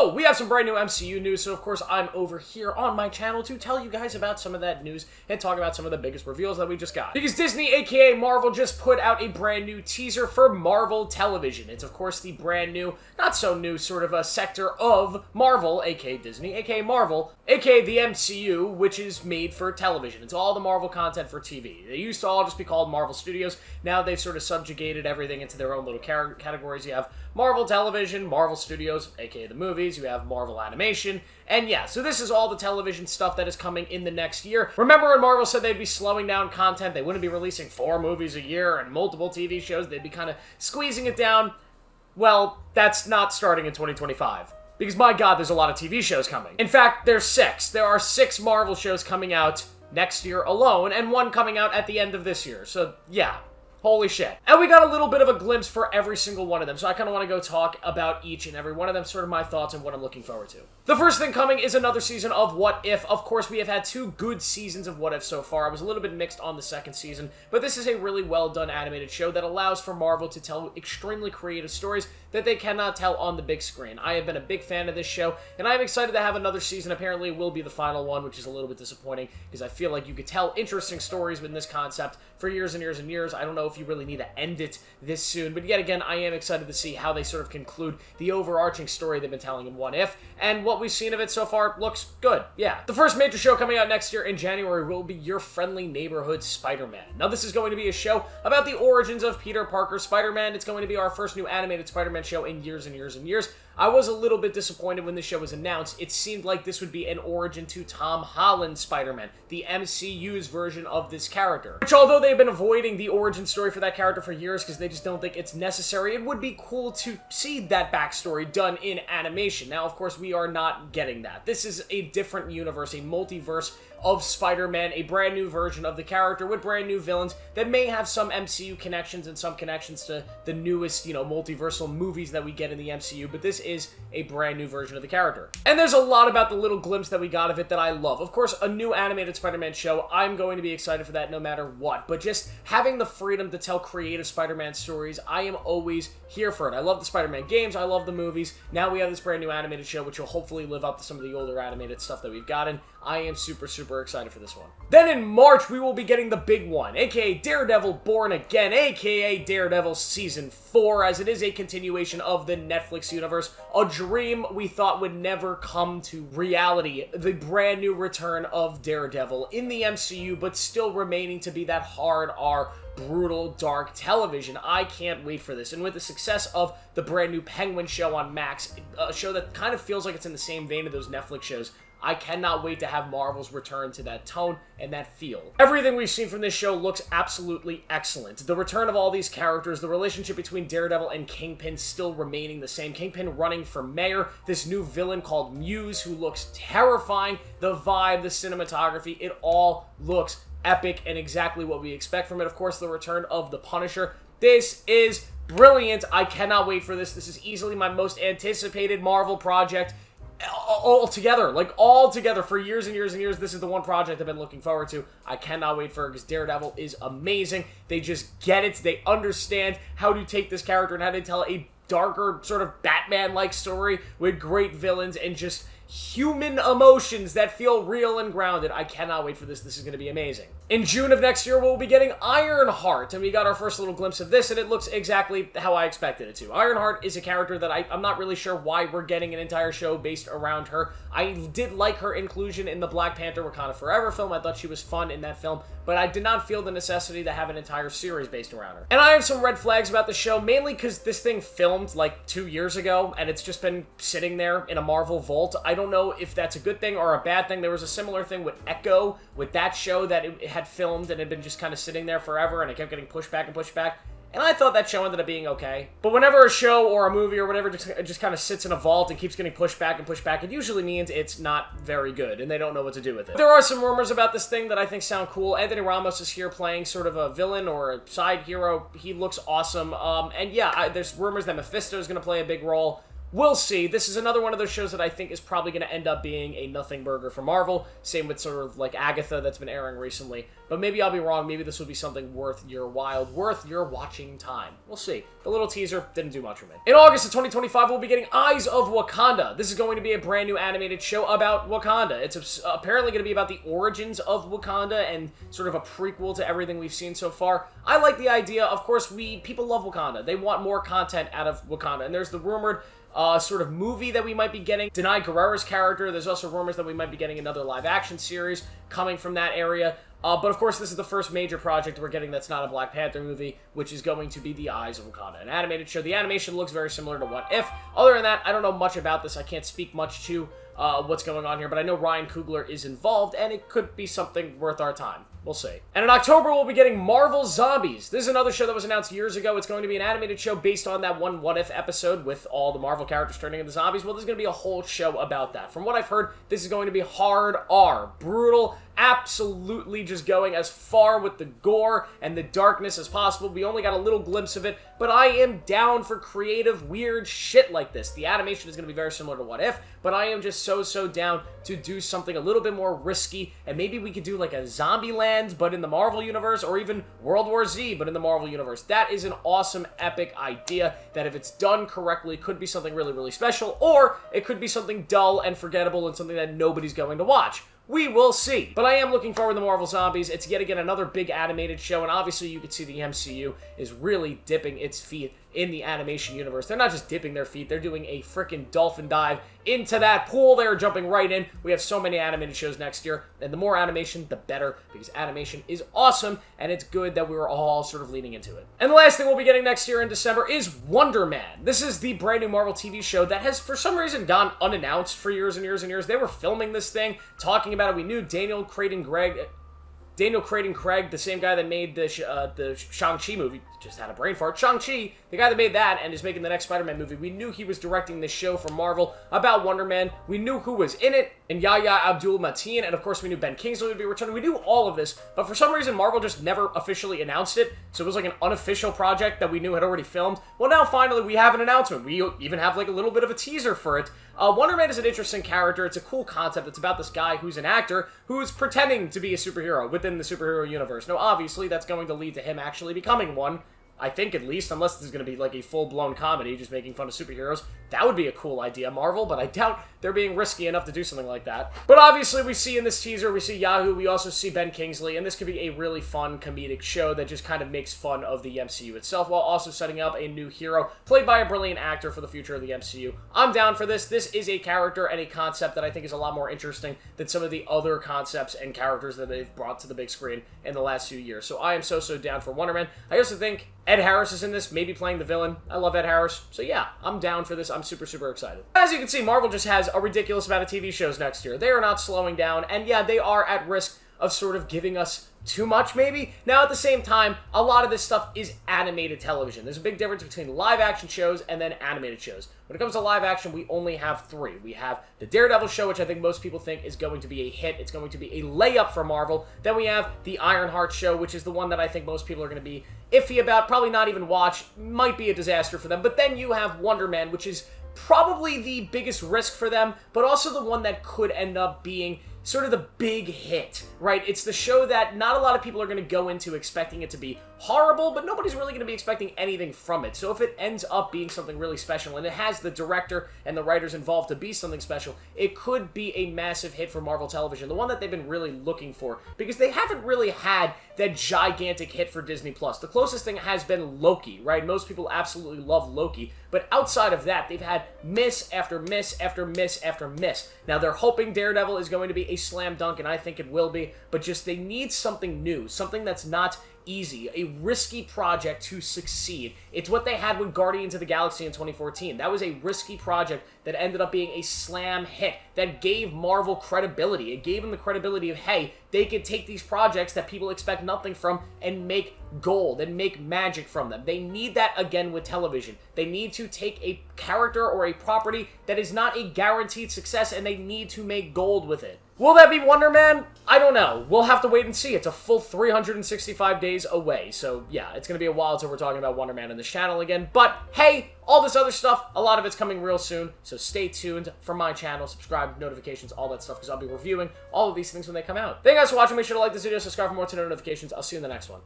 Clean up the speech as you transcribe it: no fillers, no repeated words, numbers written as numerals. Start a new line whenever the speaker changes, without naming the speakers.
So, we have some brand new MCU news, so of course I'm over here on my channel to tell you guys about some of that news and talk about some of the biggest reveals that we just got. Because Disney, aka Marvel, just put out a brand new teaser for Marvel Television. It's of course the brand new, not so new, sort of a sector of Marvel, aka Disney, aka Marvel, aka the MCU, which is made for television. It's all the Marvel content for TV. They used to all just be called Marvel Studios. Now they've sort of subjugated everything into their own little categories. You have Marvel Television, Marvel Studios, aka the movies, you have Marvel Animation, and yeah, so this is all the television stuff that is coming in the next year. Remember when Marvel said they'd be slowing down content, they wouldn't be releasing 4 movies a year and multiple TV shows, they'd be kind of squeezing it down? Well, that's not starting in 2025. Because my god, there's a lot of TV shows coming. In fact, there's 6. There are 6 Marvel shows coming out next year alone, and 1 coming out at the end of this year, so yeah. Holy shit. And we got a little bit of a glimpse for every single one of them, so I kind of want to go talk about each and every one of them, sort of my thoughts and what I'm looking forward to. The first thing coming is another season of What If. Of course, we have had 2 good seasons of What If so far. I was a little bit mixed on the second season, but this is a really well done animated show that allows for Marvel to tell extremely creative stories that they cannot tell on the big screen. I have been a big fan of this show, and I'm excited to have another season. Apparently, it will be the final one, which is a little bit disappointing, because I feel like you could tell interesting stories with this concept for years and years and years. I don't know if you really need to end it this soon, but yet again, I am excited to see how they sort of conclude the overarching story they've been telling in What If, and what we've seen of it so far looks good, yeah. The first major show coming out next year in January will be Your Friendly Neighborhood Spider-Man. Now, this is going to be a show about the origins of Peter Parker Spider-Man. It's going to be our first new animated Spider-Man show in years and years and years. I was a little bit disappointed when this show was announced. It seemed like this would be an origin to Tom Holland's Spider-Man, the MCU's version of this character. Which, although they've been avoiding the origin story for that character for years because they just don't think it's necessary, it would be cool to see that backstory done in animation. Now, of course, we are not getting that. This is a different universe, a multiverse of Spider-Man, a brand new version of the character with brand new villains that may have some MCU connections and some connections to the newest, multiversal movies that we get in the MCU, but this is a brand new version of the character. And there's a lot about the little glimpse that we got of it that I love. Of course, a new animated Spider-Man show, I'm going to be excited for that no matter what, but just having the freedom to tell creative Spider-Man stories, I am always here for it. I love the Spider-Man games, I love the movies. Now we have this brand new animated show, which will hopefully live up to some of the older animated stuff that we've gotten. I am super, super excited for this one. Then in March, we will be getting the big one, aka Daredevil Born Again, aka Daredevil Season 4, as it is a continuation of the Netflix universe, a dream we thought would never come to reality. The brand new return of Daredevil in the MCU, but still remaining to be that hard R, brutal, dark television. I can't wait for this. And with the success of the brand new Penguin show on Max, a show that kind of feels like it's in the same vein of those Netflix shows, I cannot wait to have Marvel's return to that tone and that feel. Everything we've seen from this show looks absolutely excellent. The return of all these characters, the relationship between Daredevil and Kingpin still remaining the same. Kingpin running for mayor, this new villain called Muse who looks terrifying, the vibe, the cinematography, it all looks epic and exactly what we expect from it. Of course, the return of the Punisher. This is brilliant. I cannot wait for this. This is easily my most anticipated Marvel project all together for years and years and years. This is the one project I've been looking forward to. I cannot wait for it because Daredevil is amazing. They just get it. They understand how to take this character and how to tell a darker, sort of Batman-like story with great villains and just human emotions that feel real and grounded. I cannot wait for this. This is going to be amazing. In June of next year, we'll be getting Ironheart, and we got our first little glimpse of this, and it looks exactly how I expected it to. Ironheart is a character that I'm not really sure why we're getting an entire show based around her. I did like her inclusion in the Black Panther Wakanda Forever film. I thought she was fun in that film, but I did not feel the necessity to have an entire series based around her. And I have some red flags about the show, mainly because this thing filmed like 2 years ago, and it's just been sitting there in a Marvel vault. I don't know if that's a good thing or a bad thing. There was a similar thing with Echo, with that show that it had filmed and had been just kind of sitting there forever, and it kept getting pushed back and pushed back. And I thought that show ended up being okay. But whenever a show or a movie or whatever just kind of sits in a vault and keeps getting pushed back and pushed back, it usually means it's not very good, and they don't know what to do with it. There are some rumors about this thing that I think sound cool. Anthony Ramos is here playing sort of a villain or a side hero. He looks awesome. And yeah, there's rumors that Mephisto is going to play a big role. we'll see. This is another one of those shows that I think is probably going to end up being a nothing burger for Marvel. Same with sort of like Agatha that's been airing recently. But maybe I'll be wrong. Maybe this will be something worth your while, worth your watching time. We'll see. The little teaser didn't do much for me. In August of 2025, we'll be getting Eyes of Wakanda. This is going to be a brand new animated show about Wakanda. It's apparently going to be about the origins of Wakanda and sort of a prequel to everything we've seen so far. I like the idea. Of course, people love Wakanda. They want more content out of Wakanda. And there's the rumored sort of movie that we might be getting. Denai Guerrera's character. There's also rumors that we might be getting another live-action series coming from that area. But of course, this is the first major project we're getting that's not a Black Panther movie, which is going to be The Eyes of Wakanda, an animated show. The animation looks very similar to What If. Other than that, I don't know much about this. I can't speak much to what's going on here, but I know Ryan Coogler is involved, and it could be something worth our time. We'll see. And in October, we'll be getting Marvel Zombies. This is another show that was announced years ago. It's going to be an animated show based on that one What If episode with all the Marvel characters turning into zombies. Well, there's going to be a whole show about that. From what I've heard, this is going to be hard R, brutal, absolutely just going as far with the gore and the darkness as possible. We only got a little glimpse of it, but I am down for creative, weird shit like this. The animation is going to be very similar to What If, but I am just so down to do something a little bit more risky, and maybe we could do like a Zombieland, but in the Marvel Universe, or even World War Z, but in the Marvel Universe. That is an awesome, epic idea that if it's done correctly, could be something really special, or it could be something dull and forgettable and something that nobody's going to watch. We will see. But I am looking forward to Marvel Zombies. It's yet again another big animated show, and obviously you can see the MCU is really dipping its feet in the animation universe. They're not just dipping their feet, they're doing a freaking dolphin dive into that pool. They're jumping right in. We have so many animated shows next year, and the more animation, the better, because animation is awesome, and it's good that we were all sort of leaning into it. And the last thing we'll be getting next year in December is Wonder Man. This is the brand new Marvel TV show that has, for some reason, gone unannounced for years and years and years. They were filming this thing, talking about it. We knew Daniel Creighton Craig, the same guy that made the Shang-Chi movie, just had a brain fart. Shang-Chi, the guy that made that and is making the next Spider-Man movie. We knew he was directing this show for Marvel about Wonder Man. We knew who was in it, and Yahya Abdul-Mateen, and of course we knew Ben Kingsley would be returning. We knew all of this, but for some reason Marvel just never officially announced it, so it was like an unofficial project that we knew had already filmed. Well, now finally we have an announcement. We even have like a little bit of a teaser for it. Wonder Man is an interesting character. It's a cool concept. It's about this guy who's an actor who's pretending to be a superhero within the superhero universe. Now, obviously, that's going to lead to him actually becoming one. I think, at least, unless this is going to be like a full-blown comedy just making fun of superheroes. That would be a cool idea, Marvel, but I doubt they're being risky enough to do something like that. But obviously, we see in this teaser, we see Yahoo, we also see Ben Kingsley, and this could be a really fun comedic show that just kind of makes fun of the MCU itself, while also setting up a new hero, played by a brilliant actor for the future of the MCU. I'm down for this. This is a character and a concept that I think is a lot more interesting than some of the other concepts and characters that they've brought to the big screen in the last few years. So I am so down for Wonder Man. I also think Ed Harris is in this, maybe playing the villain. I love Ed Harris. So yeah, I'm down for this. I'm super excited. As you can see, Marvel just has a ridiculous amount of TV shows next year. They are not slowing down, and yeah, they are at risk of sort of giving us too much, maybe. Now, at the same time, a lot of this stuff is animated television. There's a big difference between live-action shows and then animated shows. When it comes to live-action, we only have three. We have the Daredevil show, which I think most people think is going to be a hit. It's going to be a layup for Marvel. Then we have the Ironheart show, which is the one that I think most people are going to be iffy about, probably not even watch, might be a disaster for them. But then you have Wonder Man, which is probably the biggest risk for them, but also the one that could end up being sort of the big hit, right? It's the show that not a lot of people are going to go into expecting it to be horrible, but nobody's really going to be expecting anything from it. So if it ends up being something really special, and it has the director and the writers involved to be something special, it could be a massive hit for Marvel Television, the one that they've been really looking for, because they haven't really had that gigantic hit for Disney+. The closest thing has been Loki, right? Most people absolutely love Loki, but outside of that, they've had miss after miss after miss after miss. Now, they're hoping Daredevil is going to be a slam dunk, and I think it will be, but just they need something new, something that's not easy, a risky project to succeed. It's what they had with Guardians of the Galaxy in 2014. That was a risky project that ended up being a slam hit that gave Marvel credibility. It gave them the credibility of, hey, they could take these projects that people expect nothing from and make gold and make magic from them. They need that again with television. They need to take a character or a property that is not a guaranteed success, and they need to make gold with it. Will that be Wonder Man? I don't know. We'll have to wait and see. It's a full 365 days away. So, yeah, it's going to be a while until we're talking about Wonder Man in this channel again. But, hey, all this other stuff, a lot of it's coming real soon. So stay tuned for my channel. Subscribe, notifications, all that stuff, because I'll be reviewing all of these things when they come out. Thank you guys for watching. Make sure to like this video, subscribe for more to notifications. I'll see you in the next one.